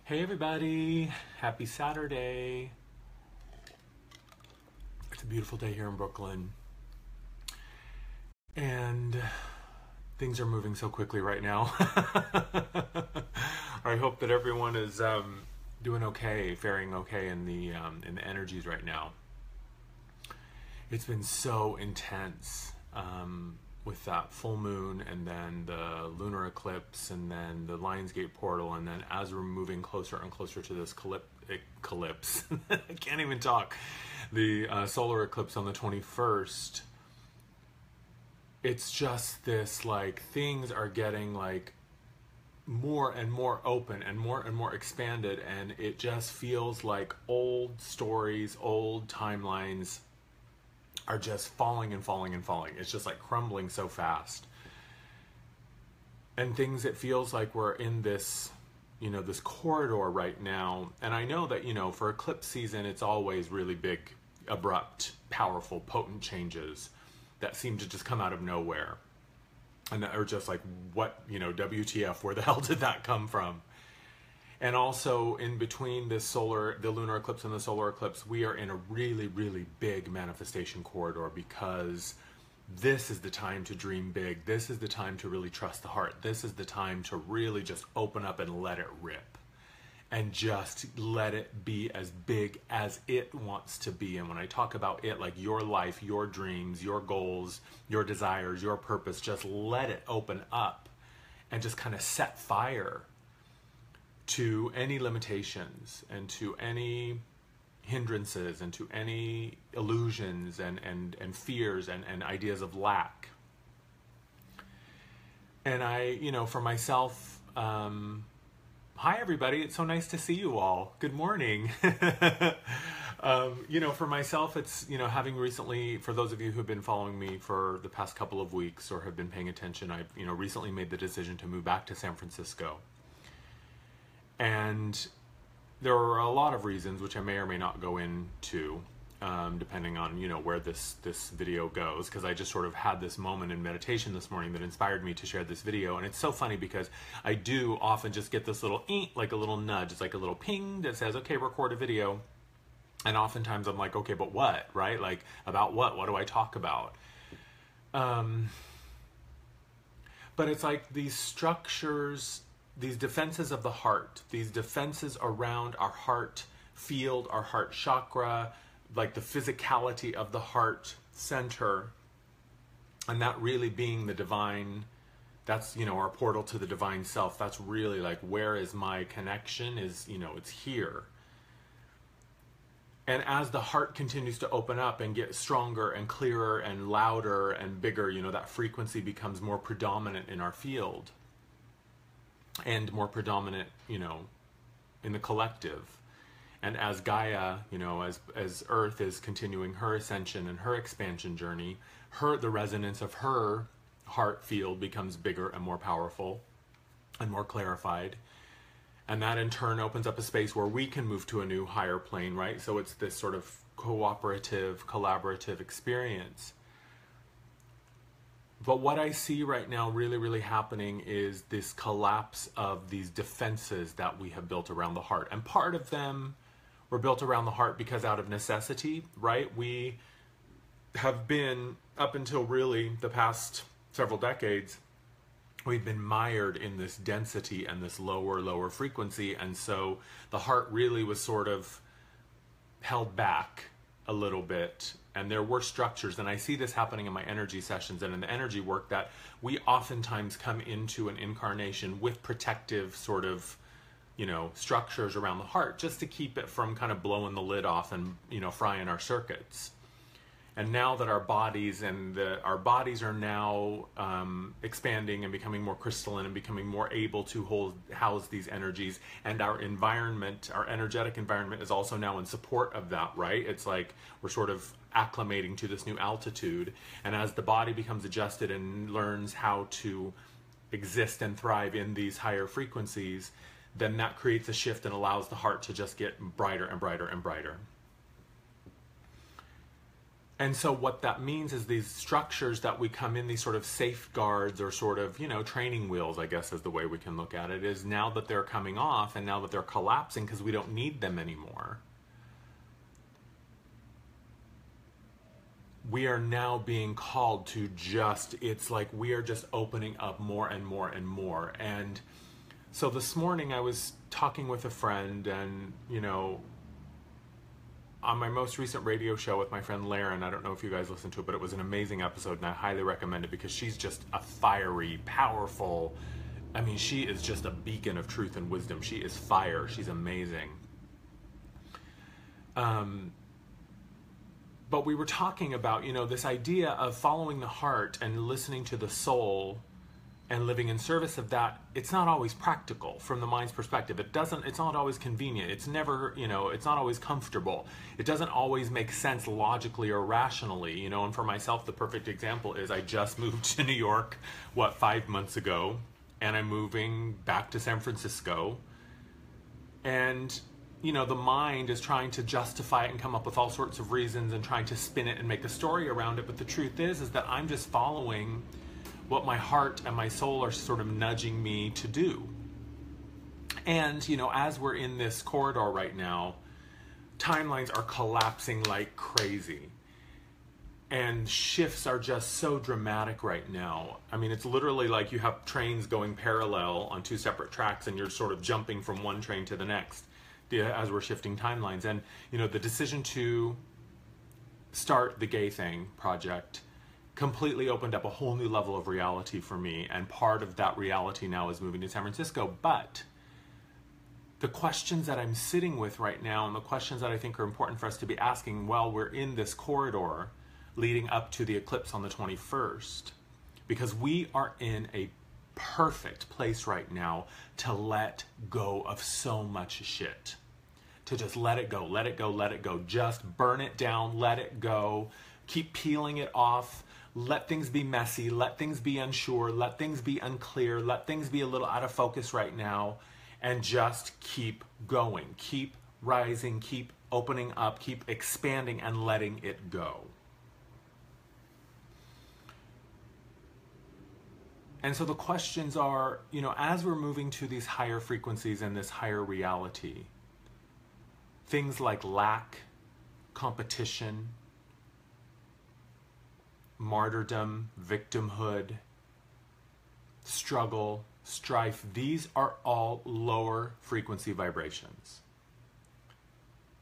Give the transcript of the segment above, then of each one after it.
Hey everybody, happy Saturday. It's a beautiful day here in Brooklyn. And things are moving so quickly right now. I hope that everyone is doing okay, faring okay in the energies right now. It's been so intense with that full moon and then the lunar eclipse and then the Lionsgate portal, and then as we're moving closer and closer to this eclipse, I can't even talk, the solar eclipse on the 21st, it's just this, like, things are getting like more and more open and more expanded, and it just feels like old stories, old timelines are just falling and falling and falling. It's just like crumbling so fast. And things, it feels like we're in this, this corridor right now. And I know that, for eclipse season, it's always really big, abrupt, powerful, potent changes that seem to just come out of nowhere. And that are just like, what, WTF, where the hell did that come from? And also in between the lunar eclipse and the solar eclipse, we are in a really, really big manifestation corridor, because this is the time to dream big. This is the time to really trust the heart. This is the time to really just open up and let it rip. And just let it be as big as it wants to be. And when I talk about it, like your life, your dreams, your goals, your desires, your purpose, just let it open up and just kind of set fire to any limitations and to any hindrances and to any illusions and fears and ideas of lack. And I, for myself, hi everybody, it's so nice to see you all. Good morning. For myself, it's, having recently, for those of you who've been following me for the past couple of weeks or have been paying attention, I've, recently made the decision to move back to San Francisco. And there are a lot of reasons, which I may or may not go into, depending on, where this video goes, because I just sort of had this moment in meditation this morning that inspired me to share this video. And it's so funny because I do often just get this little, like a little nudge. It's like a little ping that says, okay, record a video. And oftentimes I'm like, okay, but what, right? Like, about what? What do I talk about? But it's like these structures, these defenses of the heart, these defenses around our heart field, our heart chakra, like the physicality of the heart center, and that really being the divine, that's, our portal to the divine self. That's really like, where is my connection, is, it's here. And as the heart continues to open up and get stronger and clearer and louder and bigger, that frequency becomes more predominant in our field. And more predominant, in the collective. And as Gaia, as Earth is continuing her ascension and her expansion journey, the resonance of her heart field becomes bigger and more powerful and more clarified. And that in turn opens up a space where we can move to a new higher plane, right? So it's this sort of cooperative, collaborative experience. But what I see right now really, really happening is this collapse of these defenses that we have built around the heart. And part of them were built around the heart because out of necessity, right? We have been, up until really the past several decades, we've been mired in this density and this lower frequency. And so the heart really was sort of held back a little bit. And there were structures, and I see this happening in my energy sessions and in the energy work, that we oftentimes come into an incarnation with protective sort of, structures around the heart, just to keep it from kind of blowing the lid off and, frying our circuits. And now that our bodies are now expanding and becoming more crystalline and becoming more able to house these energies, and our environment, our energetic environment, is also now in support of that, right? It's like we're sort of acclimating to this new altitude, and as the body becomes adjusted and learns how to exist and thrive in these higher frequencies, then that creates a shift and allows the heart to just get brighter and brighter and brighter. And so what that means is these structures that we come in, these sort of safeguards or sort of, training wheels, I guess is the way we can look at it, is now that they're coming off and now that they're collapsing because we don't need them anymore, we are now being called to it's like we are just opening up more and more and more. And so this morning I was talking with a friend and, on my most recent radio show with my friend Laren, I don't know if you guys listened to it, but it was an amazing episode and I highly recommend it because she's just a fiery, powerful, she is just a beacon of truth and wisdom. She is fire. She's amazing. But we were talking about, this idea of following the heart and listening to the soul and living in service of that. It's not always practical from the mind's perspective. It's not always convenient. It's never, it's not always comfortable. It doesn't always make sense logically or rationally, and for myself, the perfect example is I just moved to New York, 5 months ago, and I'm moving back to San Francisco. And the mind is trying to justify it and come up with all sorts of reasons and trying to spin it and make a story around it. But the truth is that I'm just following what my heart and my soul are sort of nudging me to do. And, as we're in this corridor right now, timelines are collapsing like crazy. And shifts are just so dramatic right now. It's literally like you have trains going parallel on two separate tracks and you're sort of jumping from one train to the next as we're shifting timelines. And, the decision to start the Gay Thing project completely opened up a whole new level of reality for me. And part of that reality now is moving to San Francisco. But the questions that I'm sitting with right now and the questions that I think are important for us to be asking while we're in this corridor leading up to the eclipse on the 21st, because we are in a perfect place right now to let go of so much shit. To just let it go, let it go, let it go. Just burn it down, let it go. Keep peeling it off. Let things be messy. Let things be unsure. Let things be unclear. Let things be a little out of focus right now. And just keep going. Keep rising. Keep opening up. Keep expanding and letting it go. And so the questions are, as we're moving to these higher frequencies and this higher reality, things like lack, competition, martyrdom, victimhood, struggle, strife, these are all lower frequency vibrations.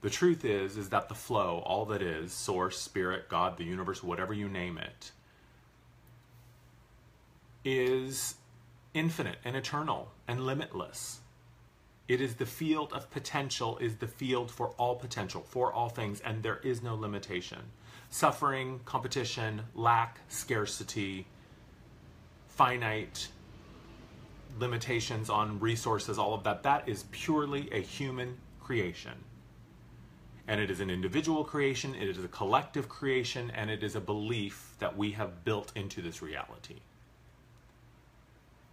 The truth is that the flow, all that is, source, spirit, God, the universe, whatever you name it, is infinite and eternal and limitless. It is the field of potential, is the field for all potential, for all things, and there is no limitation. Suffering, competition, lack, scarcity, finite limitations on resources, all of that, that is purely a human creation. And it is an individual creation, it is a collective creation, and it is a belief that we have built into this reality.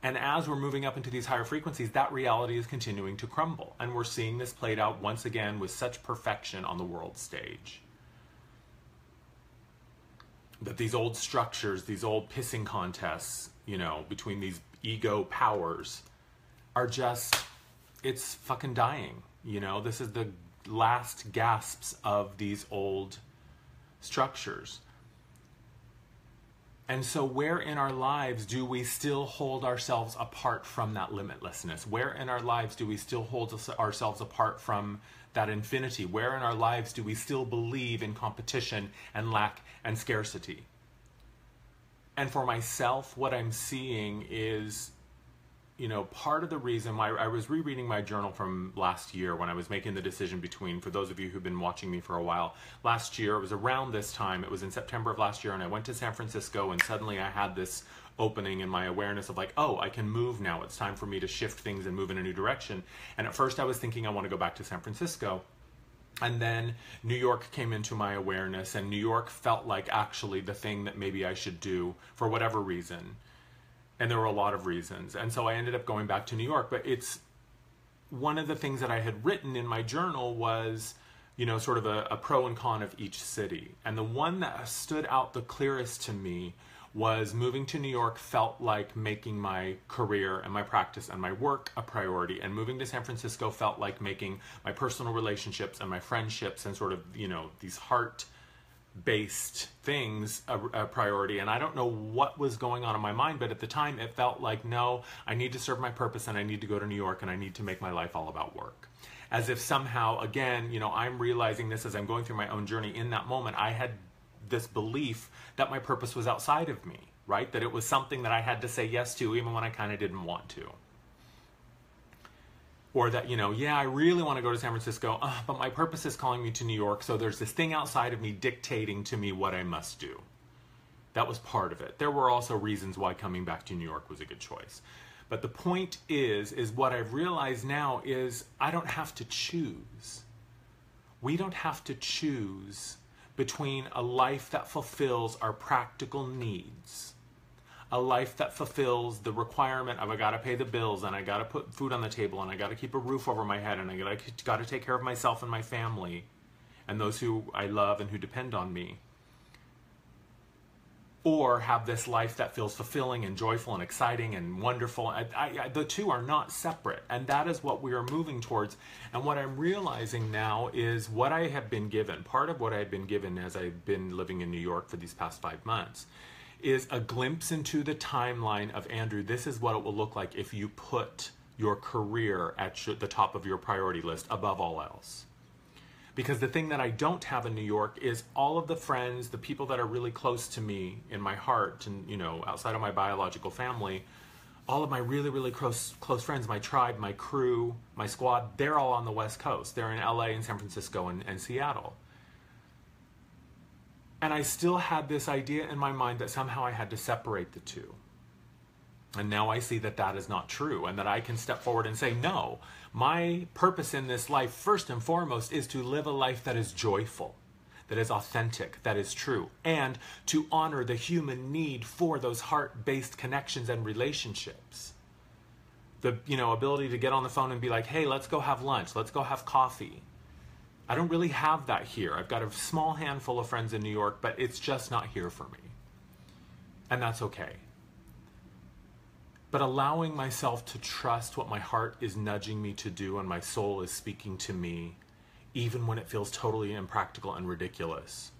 And as we're moving up into these higher frequencies, that reality is continuing to crumble. And we're seeing this played out once again with such perfection on the world stage. That these old structures, these old pissing contests, between these ego powers are just, it's fucking dying. This is the last gasps of these old structures. And so where in our lives do we still hold ourselves apart from that limitlessness? Where in our lives do we still hold ourselves apart from that infinity? Where in our lives do we still believe in competition and lack and scarcity? And for myself, what I'm seeing is, part of the reason why I was rereading my journal from last year when I was making the decision between, for those of you who've been watching me for a while, last year, it was around this time, it was in September of last year, and I went to San Francisco, and suddenly I had this opening in my awareness of like, oh, I can move now. It's time for me to shift things and move in a new direction. And at first I was thinking I want to go back to San Francisco. And then New York came into my awareness, and New York felt like actually the thing that maybe I should do for whatever reason. And there were a lot of reasons. And so I ended up going back to New York. But it's one of the things that I had written in my journal was sort of a pro and con of each city. And the one that stood out the clearest to me was moving to New York felt like making my career and my practice and my work a priority. And moving to San Francisco felt like making my personal relationships and my friendships and sort of, these heart-based things a priority. And I don't know what was going on in my mind, but at the time it felt like, no, I need to serve my purpose and I need to go to New York and I need to make my life all about work. As if somehow, again, I'm realizing this as I'm going through my own journey. In that moment, I had this belief that my purpose was outside of me, right? That it was something that I had to say yes to even when I kind of didn't want to. Or that, yeah, I really want to go to San Francisco, but my purpose is calling me to New York, so there's this thing outside of me dictating to me what I must do. That was part of it. There were also reasons why coming back to New York was a good choice. But the point is what I've realized now is I don't have to choose. We don't have to choose between a life that fulfills our practical needs, a life that fulfills the requirement of I gotta pay the bills and I gotta put food on the table and I gotta keep a roof over my head and I gotta take care of myself and my family and those who I love and who depend on me. Or have this life that feels fulfilling and joyful and exciting and wonderful. The two are not separate, and that is what we are moving towards. And what I'm realizing now is what I have been given, part of what I've been given as I've been living in New York for these past 5 months, is a glimpse into the timeline of, Andrew, this is what it will look like if you put your career at the top of your priority list above all else. Because the thing that I don't have in New York is all of the friends, the people that are really close to me in my heart and, outside of my biological family, all of my really, really close friends, my tribe, my crew, my squad, they're all on the West Coast. They're in LA and San Francisco and Seattle. And I still had this idea in my mind that somehow I had to separate the two. And now I see that that is not true and that I can step forward and say, no, my purpose in this life, first and foremost, is to live a life that is joyful, that is authentic, that is true, and to honor the human need for those heart-based connections and relationships. The, ability to get on the phone and be like, hey, let's go have lunch, let's go have coffee. I don't really have that here. I've got a small handful of friends in New York, but it's just not here for me. And that's okay. But allowing myself to trust what my heart is nudging me to do and my soul is speaking to me, even when it feels totally impractical and ridiculous.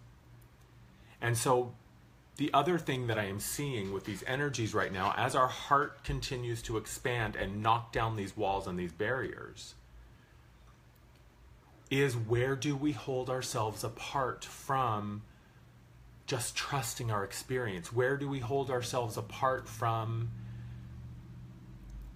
And so the other thing that I am seeing with these energies right now, as our heart continues to expand and knock down these walls and these barriers, is where do we hold ourselves apart from just trusting our experience? Where do we hold ourselves apart from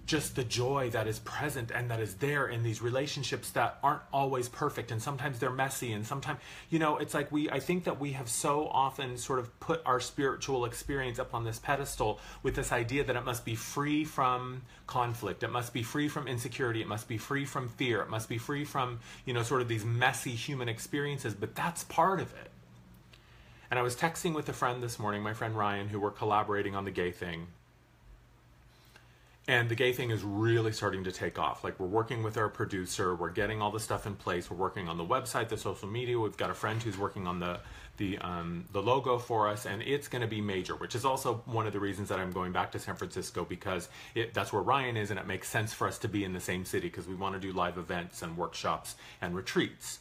just the joy that is present and that is there in these relationships that aren't always perfect, and sometimes they're messy, and sometimes, it's like I think that we have so often sort of put our spiritual experience up on this pedestal with this idea that it must be free from conflict, it must be free from insecurity, it must be free from fear, it must be free from, sort of these messy human experiences, but that's part of it. And I was texting with a friend this morning, my friend Ryan, who we're collaborating on the gay thing. And the gay thing is really starting to take off. Like, we're working with our producer, we're getting all the stuff in place, we're working on the website, the social media, we've got a friend who's working on the logo for us, and it's going to be major, which is also one of the reasons that I'm going back to San Francisco, because that's where Ryan is, and it makes sense for us to be in the same city, because we want to do live events and workshops and retreats.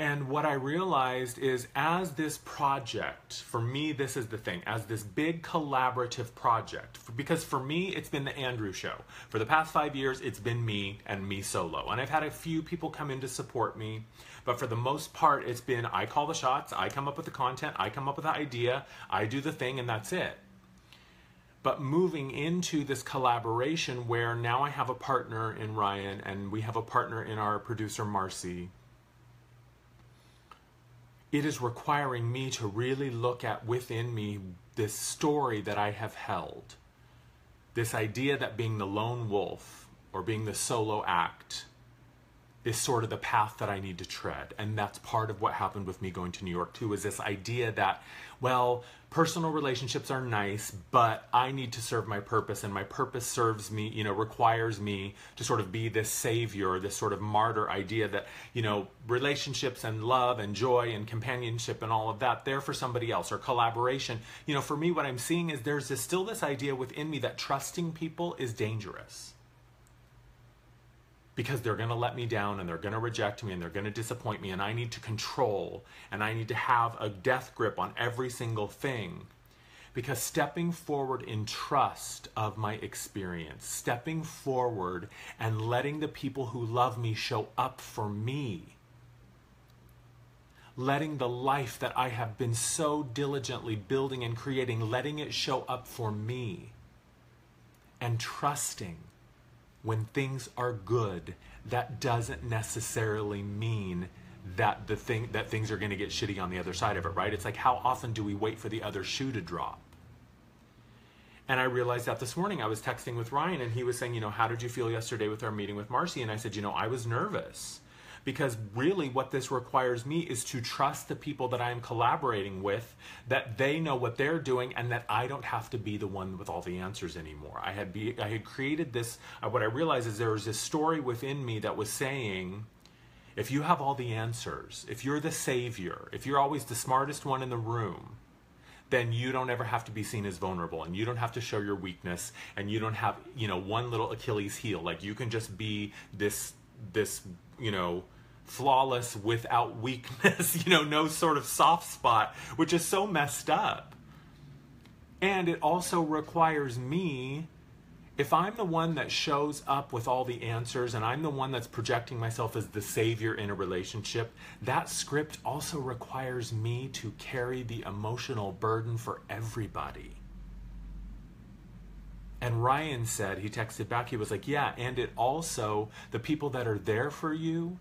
And what I realized is, as this project, for me, this is the thing, as this big collaborative project, because for me, it's been the Andrew show. For the past 5 years, it's been me and me solo. And I've had a few people come in to support me, but for the most part, it's been I call the shots, I come up with the content, I come up with the idea, I do the thing, and that's it. But moving into this collaboration where now I have a partner in Ryan, and we have a partner in our producer, Marcy, it is requiring me to really look at within me this story that I have held. This idea that being the lone wolf or being the solo act is sort of the path that I need to tread. And that's part of what happened with me going to New York too, is this idea that, well, personal relationships are nice, but I need to serve my purpose, and my purpose serves me, requires me to sort of be this savior, this sort of martyr idea that, relationships and love and joy and companionship and all of that, they're for somebody else, or collaboration. For me, what I'm seeing is there's still this idea within me that trusting people is dangerous. Because they're going to let me down, and they're going to reject me, and they're going to disappoint me, and I need to control, and I need to have a death grip on every single thing. Because stepping forward in trust of my experience, stepping forward and letting the people who love me show up for me, letting the life that I have been so diligently building and creating, letting it show up for me, and trusting when things are good, that doesn't necessarily mean that things are going to get shitty on the other side of it, right? It's like, how often do we wait for the other shoe to drop? And I realized that this morning. I was texting with Ryan, and he was saying, how did you feel yesterday with our meeting with Marcy? And I said, I was nervous. Because really what this requires me is to trust the people that I'm collaborating with, that they know what they're doing, and that I don't have to be the one with all the answers anymore. I had created this, what I realized is there was this story within me that was saying, if you have all the answers, if you're the savior, if you're always the smartest one in the room, then you don't ever have to be seen as vulnerable, and you don't have to show your weakness, and you don't have, one little Achilles heel. Like, you can just be this, flawless without weakness, no sort of soft spot, which is so messed up. And it also requires me, if I'm the one that shows up with all the answers, and I'm the one that's projecting myself as the savior in a relationship, that script also requires me to carry the emotional burden for everybody. And Ryan said, he texted back, he was like, yeah, and it also, the people that are there for you,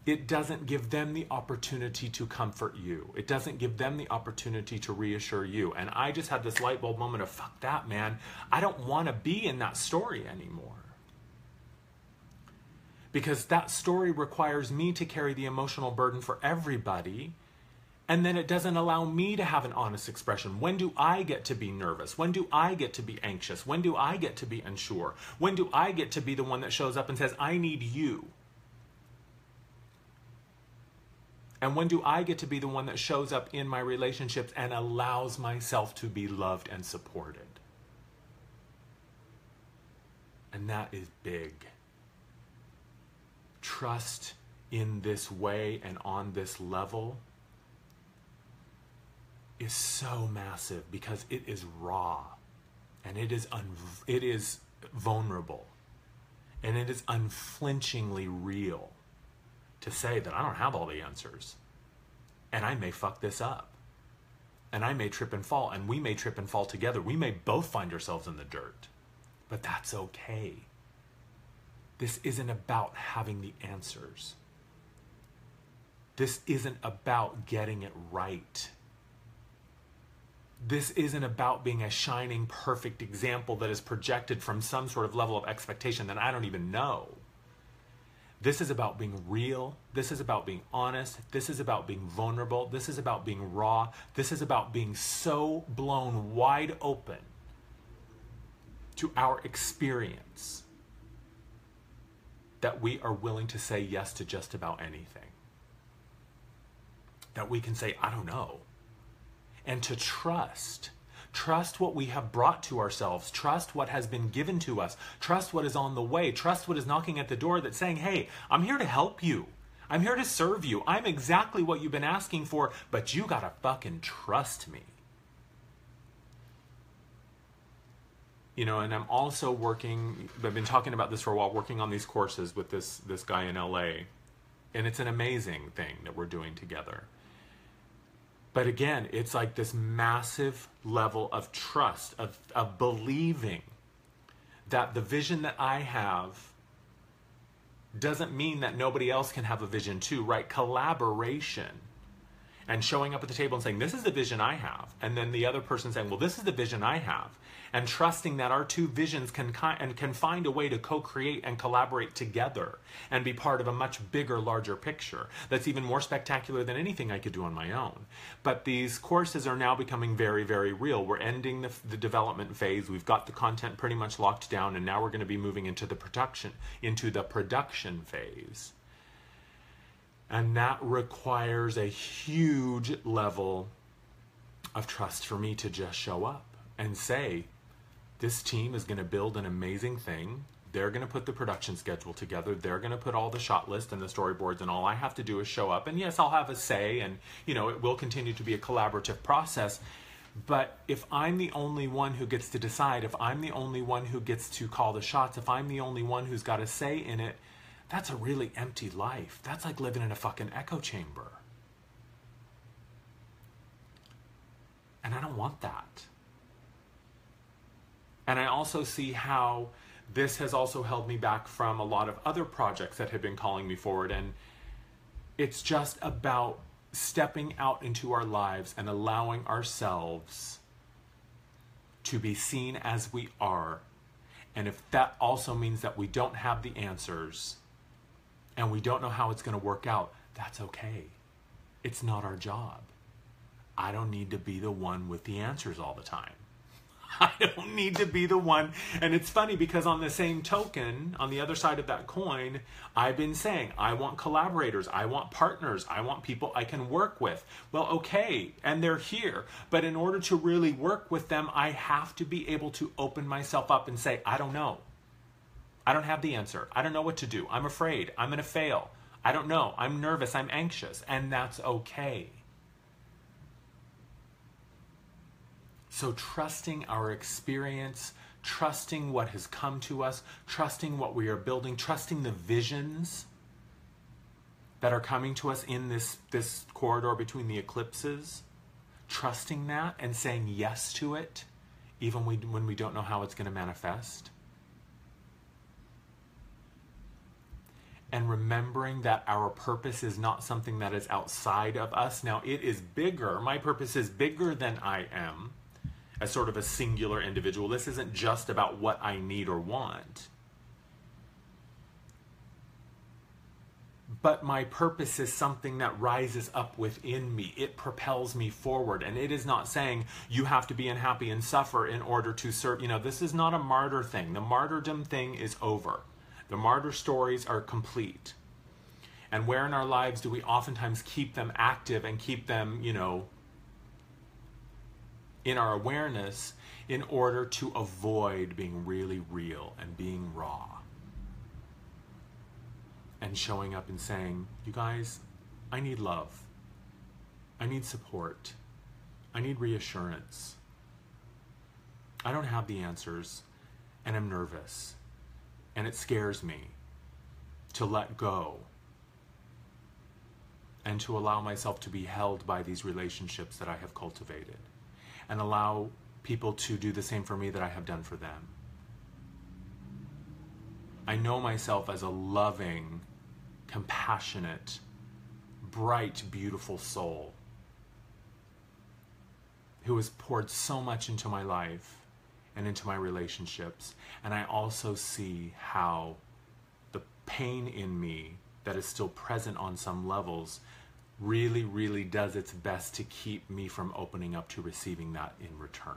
it doesn't give them the opportunity to comfort you. It doesn't give them the opportunity to reassure you. And I just had this light bulb moment of, fuck that, man. I don't want to be in that story anymore. Because that story requires me to carry the emotional burden for everybody. And then it doesn't allow me to have an honest expression. When do I get to be nervous? When do I get to be anxious? When do I get to be unsure? When do I get to be the one that shows up and says, I need you? And when do I get to be the one that shows up in my relationships and allows myself to be loved and supported? And that is big. Trust in this way and on this level is so massive, because it is raw, and it is vulnerable, and it is unflinchingly real. To say that I don't have all the answers, and I may fuck this up, and I may trip and fall, and we may trip and fall together. We may both find ourselves in the dirt, but that's okay. This isn't about having the answers. This isn't about getting it right. This isn't about being a shining, perfect example that is projected from some sort of level of expectation that I don't even know. This is about being real. This is about being honest. This is about being vulnerable. This is about being raw. This is about being so blown wide open to our experience that we are willing to say yes to just about anything. That we can say, I don't know. And to trust. Trust what we have brought to ourselves. Trust what has been given to us. Trust what is on the way. Trust what is knocking at the door that's saying, hey, I'm here to help you. I'm here to serve you. I'm exactly what you've been asking for, but you gotta fucking trust me. And I'm also working, I've been talking about this for a while, working on these courses with this guy in LA. And it's an amazing thing that we're doing together. But again, it's like this massive level of trust, of believing that the vision that I have doesn't mean that nobody else can have a vision too, right? Collaboration and showing up at the table and saying, this is the vision I have. And then the other person saying, well, this is the vision I have. And trusting that our two visions can find a way to co-create and collaborate together and be part of a much bigger, larger picture that's even more spectacular than anything I could do on my own. But these courses are now becoming very, very real. We're ending the development phase. We've got the content pretty much locked down, and now we're going to be moving into the production phase. And that requires a huge level of trust for me to just show up and say, this team is going to build an amazing thing. They're going to put the production schedule together. They're going to put all the shot list and the storyboards, and all I have to do is show up. And yes, I'll have a say, and it will continue to be a collaborative process. But if I'm the only one who gets to decide, if I'm the only one who gets to call the shots, if I'm the only one who's got a say in it, that's a really empty life. That's like living in a fucking echo chamber. And I don't want that. And I also see how this has also held me back from a lot of other projects that have been calling me forward. And it's just about stepping out into our lives and allowing ourselves to be seen as we are. And if that also means that we don't have the answers and we don't know how it's going to work out, that's okay. It's not our job. I don't need to be the one with the answers all the time. I don't need to be the one. And it's funny because on the same token, on the other side of that coin, I've been saying, I want collaborators, I want partners, I want people I can work with. Well, okay, and they're here. But in order to really work with them, I have to be able to open myself up and say, I don't know. I don't have the answer. I don't know what to do. I'm afraid. I'm going to fail. I don't know. I'm nervous. I'm anxious. And that's okay. So trusting our experience, trusting what has come to us, trusting what we are building, trusting the visions that are coming to us in this corridor between the eclipses, trusting that and saying yes to it, even when we don't know how it's going to manifest. And remembering that our purpose is not something that is outside of us. Now, it is bigger. My purpose is bigger than I am. As sort of a singular individual. This isn't just about what I need or want. But my purpose is something that rises up within me. It propels me forward. And it is not saying you have to be unhappy and suffer in order to serve. This is not a martyr thing. The martyrdom thing is over. The martyr stories are complete. And where in our lives do we oftentimes keep them active and keep them, in our awareness in order to avoid being really real and being raw. And showing up and saying, you guys, I need love. I need support. I need reassurance. I don't have the answers, and I'm nervous. And it scares me to let go and to allow myself to be held by these relationships that I have cultivated. And allow people to do the same for me that I have done for them. I know myself as a loving, compassionate, bright, beautiful soul who has poured so much into my life and into my relationships. And I also see how the pain in me that is still present on some levels really, really does its best to keep me from opening up to receiving that in return.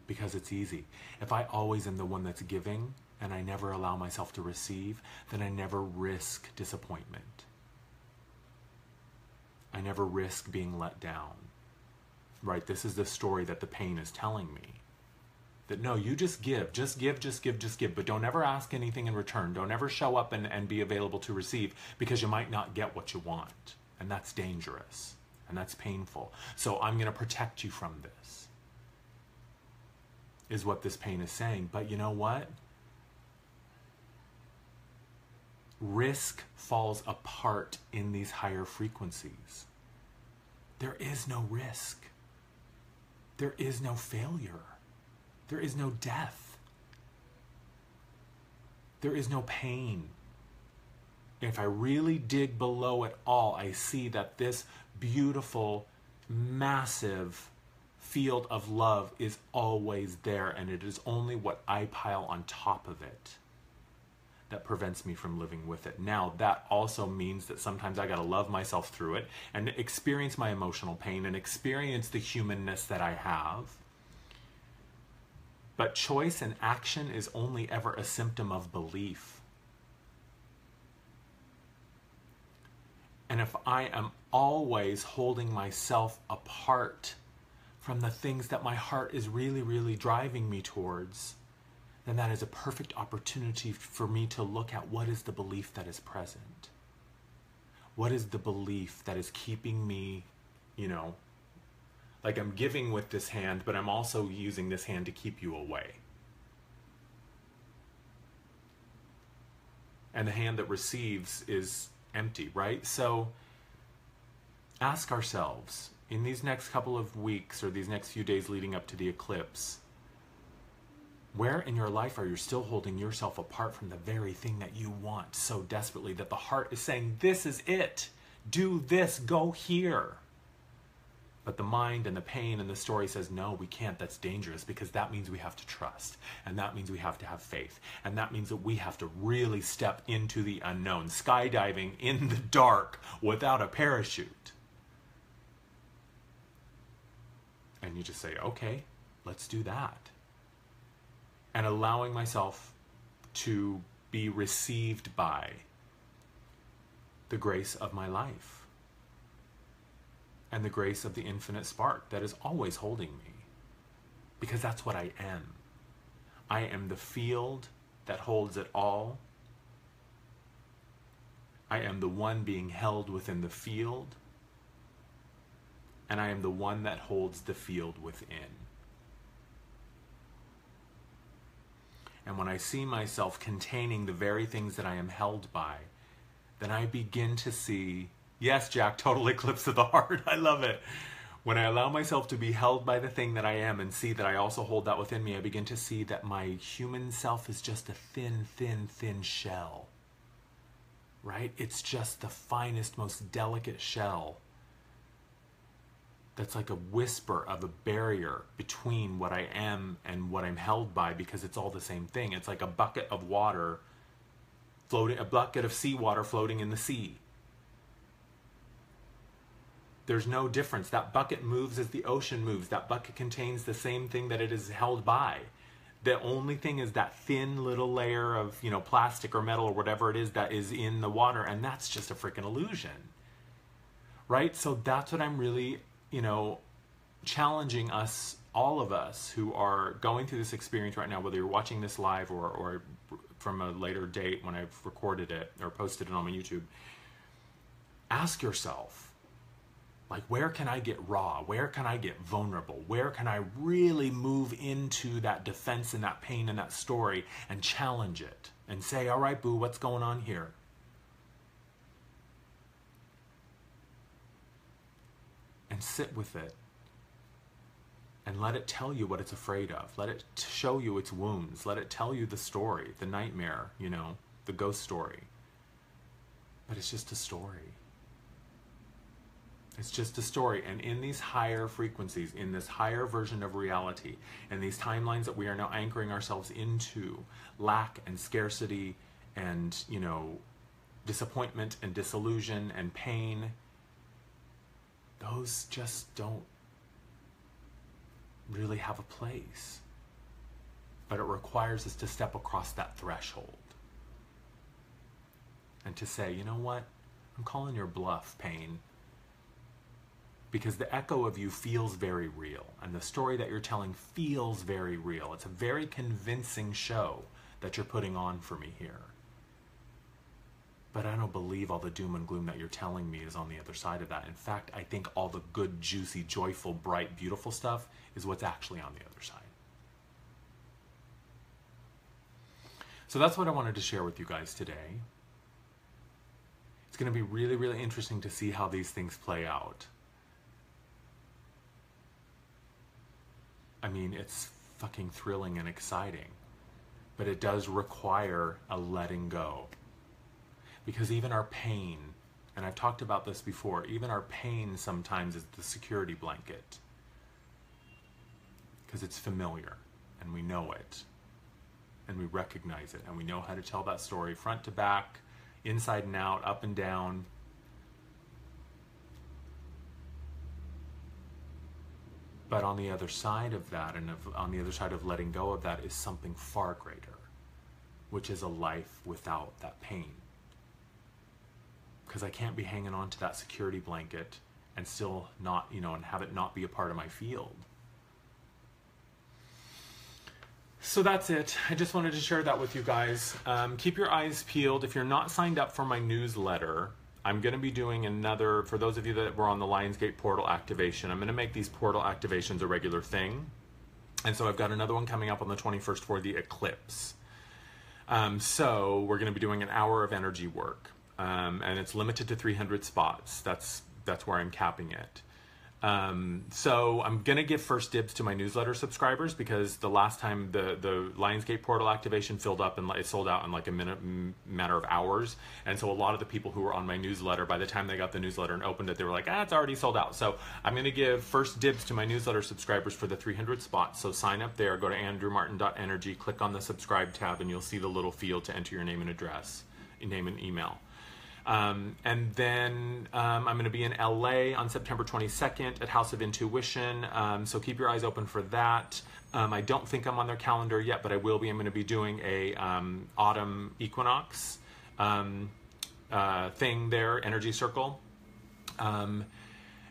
Because it's easy. If I always am the one that's giving and I never allow myself to receive, then I never risk disappointment. I never risk being let down. Right? This is the story that the pain is telling me. That no, you just give, but don't ever ask anything in return. Don't ever show up and be available to receive, because you might not get what you want. And that's dangerous. And that's painful. So I'm going to protect you from this, is what this pain is saying. But you know what? Risk falls apart in these higher frequencies. There is no risk. There is no failure. There is no death. There is no pain if I really dig below it all, I see that this beautiful, massive field of love is always there, and it is only what I pile on top of it that prevents me from living with it. Now, that also means that sometimes I gotta love myself through it and experience my emotional pain and experience the humanness that I have. But choice and action is only ever a symptom of belief. And if I am always holding myself apart from the things that my heart is really, really driving me towards, then that is a perfect opportunity for me to look at what is the belief that is present. What is the belief that is keeping me, like I'm giving with this hand, but I'm also using this hand to keep you away. And the hand that receives is empty, right? So ask ourselves, in these next couple of weeks or these next few days leading up to the eclipse, where in your life are you still holding yourself apart from the very thing that you want so desperately, that the heart is saying, this is it, do this, go here. But the mind and the pain and the story says, no, we can't, that's dangerous, because that means we have to trust, and that means we have to have faith, and that means that we have to really step into the unknown, skydiving in the dark without a parachute. And you just say, okay, let's do that. And allowing myself to be received by the grace of my life and the grace of the infinite spark that is always holding me, because that's what I am. I am the field that holds it all. I am the one being held within the field, and I am the one that holds the field within. And when I see myself containing the very things that I am held by, then I begin to see, yes, Jack, total eclipse of the heart. I love it. When I allow myself to be held by the thing that I am and see that I also hold that within me, I begin to see that my human self is just a thin, thin, thin shell, right? It's just the finest, most delicate shell that's like a whisper of a barrier between what I am and what I'm held by, because it's all the same thing. It's like a bucket of water floating, a bucket of seawater floating in the sea. There's no difference. That bucket moves as the ocean moves. That bucket contains the same thing that it is held by. The only thing is that thin little layer of, plastic or metal or whatever it is that is in the water, and that's just a freaking illusion. Right? So that's what I'm really challenging us, all of us who are going through this experience right now, whether you're watching this live or from a later date when I've recorded it or posted it on my YouTube. Ask yourself, where can I get raw? Where can I get vulnerable? Where can I really move into that defense and that pain and that story and challenge it and say, all right, boo, what's going on here? And sit with it and let it tell you what it's afraid of. Let it show you its wounds. Let it tell you the story, the nightmare, the ghost story. But it's just a story. It's just a story. And in these higher frequencies, in this higher version of reality, and these timelines that we are now anchoring ourselves into, lack and scarcity and, disappointment and disillusion and pain, those just don't really have a place. But it requires us to step across that threshold and to say, you know what? I'm calling your bluff, pain. Because the echo of you feels very real, and the story that you're telling feels very real. It's a very convincing show that you're putting on for me here. But I don't believe all the doom and gloom that you're telling me is on the other side of that. In fact, I think all the good, juicy, joyful, bright, beautiful stuff is what's actually on the other side. So that's what I wanted to share with you guys today. It's going to be really, really interesting to see how these things play out. I mean, it's fucking thrilling and exciting, but it does require a letting go. Because even our pain, and I've talked about this before, even our pain sometimes is the security blanket. Because it's familiar, and we know it, and we recognize it, and we know how to tell that story front to back, inside and out, up and down. But on the other side of that, and on the other side of letting go of that, is something far greater, which is a life without that pain. Because I can't be hanging on to that security blanket and still not, and have it not be a part of my field. So that's it. I just wanted to share that with you guys. Keep your eyes peeled. If you're not signed up for my newsletter, I'm going to be doing another, for those of you that were on the Lionsgate portal activation, I'm going to make these portal activations a regular thing. And so I've got another one coming up on the 21st for the Eclipse. So we're going to be doing an hour of energy work. And it's limited to 300 spots. That's where I'm capping it. So I'm going to give first dibs to my newsletter subscribers, because the last time the Lionsgate portal activation filled up and it sold out in like a matter of hours. And so a lot of the people who were on my newsletter, by the time they got the newsletter and opened it, they were like, it's already sold out. So I'm going to give first dibs to my newsletter subscribers for the 300 spots. So sign up there, go to andrewmartin.energy, click on the subscribe tab, and you'll see the little field to enter your name and address, your name and email. And then I'm going to be in LA on September 22nd at House of Intuition, so keep your eyes open for that. I don't think I'm on their calendar yet, but I will be. I'm going to be doing a autumn equinox thing there, energy circle.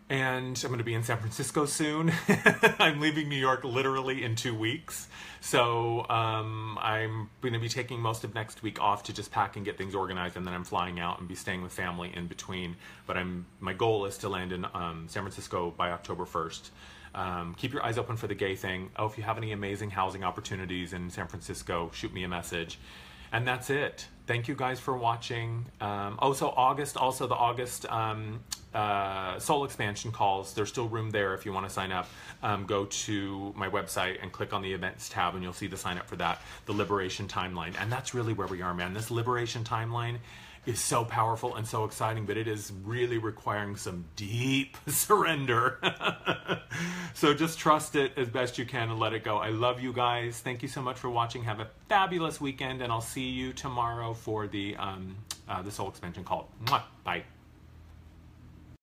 And I'm going to be in San Francisco soon. I'm leaving New York literally in 2 weeks. So I'm going to be taking most of next week off to just pack and get things organized, and then I'm flying out and be staying with family in between. But my goal is to land in San Francisco by October 1st. Keep your eyes open for the gay thing. Oh, if you have any amazing housing opportunities in San Francisco, shoot me a message. And that's it. Thank you guys for watching. So August, also the August soul expansion calls, there's still room there if you want to sign up. Go to my website and click on the events tab, and you'll see the sign up for that, the liberation timeline. And that's really where we are, man. This liberation timeline is so powerful and so exciting, but it is really requiring some deep surrender. So just trust it as best you can and let it go. I love you guys. Thank you so much for watching. Have a fabulous weekend, and I'll see you tomorrow for the soul expansion call. Mwah.